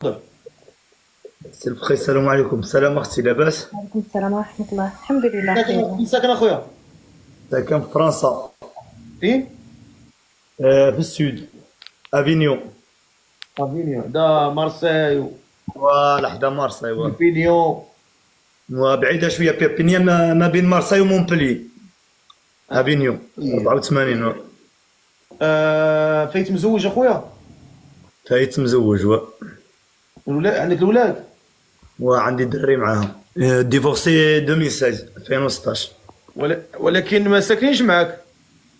سي الفخي، السلام عليكم. سلام اختي، لاباس؟ وعليكم السلام ورحمة الله، الحمد لله بخير. فين ساكن اخويا؟ ساكن في فرنسا. فين؟ في السود، افينيون. افينيون دا مارسيل فوالا حدا مارساي. وبينيون. وبعيده شويه بيربينيان، ما بين مارساي ومونبلي. افينيون 84. فايت مزوج اخويا؟ فايت مزوج الولاد عندك الولاد؟ وعندي دري معاهم. ديفورسي 2016 2016. ولكن ما ساكنينش معاك.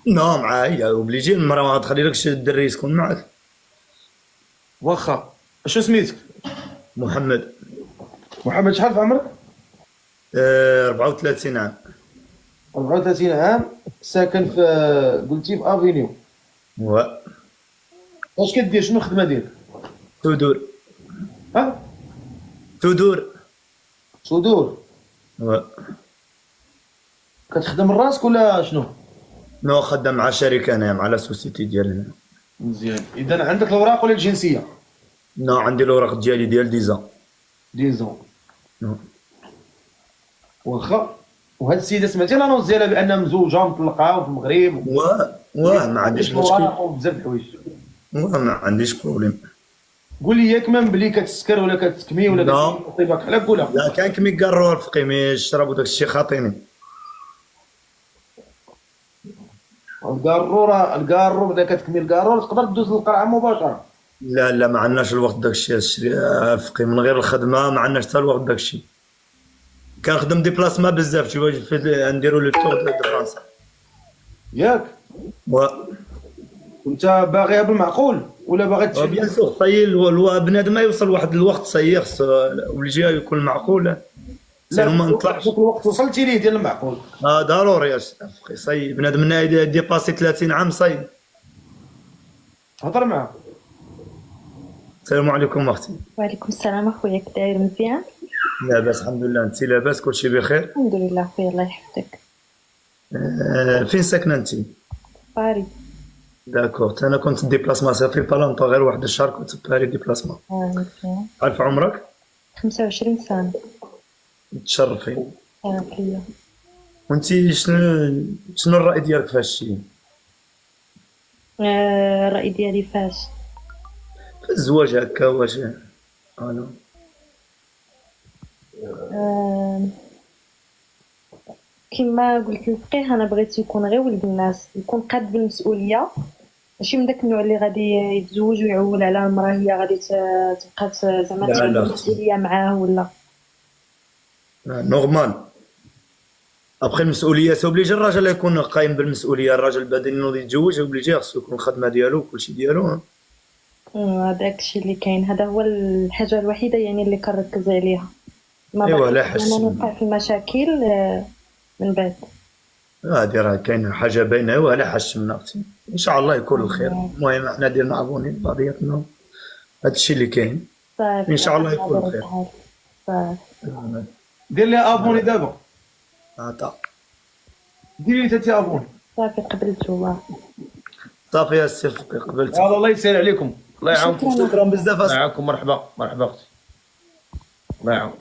نو معايا اوبليجي، المراه ما تخلي لكش الدري يسكن معاك. واخا. شو سميتك؟ محمد. محمد، شحال في عمرك؟ 34 عام. 34 عام، ساكن في قلتي في افينيون. و اش كدير؟ شنو الخدمه ديالك؟ تودور. ها؟ تودور. صدور. و كتخدم راسك ولا شنو؟ نو خدام مع شركه، انا مع لا سوسيتي ديالنا. مزيان. اذا عندك الاوراق ولا الجنسيه؟ نو عندي الاوراق ديالي ديال 10 ديزون. نو. واخا. وهاد السيده سمعتي لانونس ديالها بانها مزوجه ومطلقه وفي المغرب ما عنديش مشكل. الأوراق وبزاف د الحوايج. ما عنديش بروبليم. قول لي ياك من بلي كتسكر ولا كتكمي ولا لا. كتصيبك حلاك ولا؟ لا كان كمي كارو الفقي، مي الشراب وداك الشيء خاطيني. الكارو بدا كتكمي الكارو تقدر تدوز للقرعه مباشره. لا ما عندناش الوقت داك الشيء الفقي، من غير الخدمه ما عندناش حتى الوقت داك الشيء. كنخدم ديبلاسما بزاف، نديرو لو تور دو فرنسا. ياك. و وانت باغيها بالمعقول ولا باغي بيان سور صاي بنادم ما يوصل واحد الوقت صاي خص ولجي يكون معقول. سينو ما نطلعش. ذاك الوقت وصلتي ليه ديال المعقول. ضروري فقي صاي بنادم ديباسي 30 عام صاي. هضر معاه. السلام عليكم اختي. وعليكم السلام اخويا، كي داير؟ مزيان لاباس الحمد لله. انت لاباس؟ كلشي بخير؟ الحمد لله اخويا، الله يحفظك. فين ساكنه انت؟ باري. داكور. انا كنت ديبلاسما صافي بالونطون، غير واحد الشهر كنت في باري ديبلاسما. مزيان. عارف عمرك؟ 25 سنة. تشرفي. شرف ليا. وانت شنو الراي ديالك في هادشي؟ الرأي ديالي فاش؟ في الزواج هكا واش انا آه، كما قلت للفقيه، انا بغيت يكون غير ولد الناس، يكون قاد بالمسؤوليه، ماشي من داك النوع اللي غادي يتزوج ويعول على المراه هي غادي تبقى زعما لا، تحمل لا. المسؤوليه معاه ولا. نورمال. ابخي المسؤوليه اوبليجي الراجل يكون قايم بالمسؤوليه. الراجل بعد انه يتزوج اوبليجي خصو يكون الخدمه ديالو وكلشي ديالو. هذاك الشيء اللي كاين، هذا هو الحاجه الوحيده يعني اللي كنركز عليها. ما ايوا لا بغيتش انا نوقع في المشاكل من بعد. هادي راه كاينه حاجه باينه. ايوا لا حشمنا اختي، ان شاء الله يكون الخير. المهم احنا ديرنا ابوني بقضيتنا، هادشي اللي كاين. صافي ان شاء الله يكون الخير. صافي. دير لي ابوني دابا. عطا ديري لي انت ابوني. صافي قبلت والله. صافي يا سي فقي قبلت. يلا الله يسهل عليكم. الله يعاونكم. شكرا بزاف. الله يعاونكم. مرحبا اختي. الله يعاونك.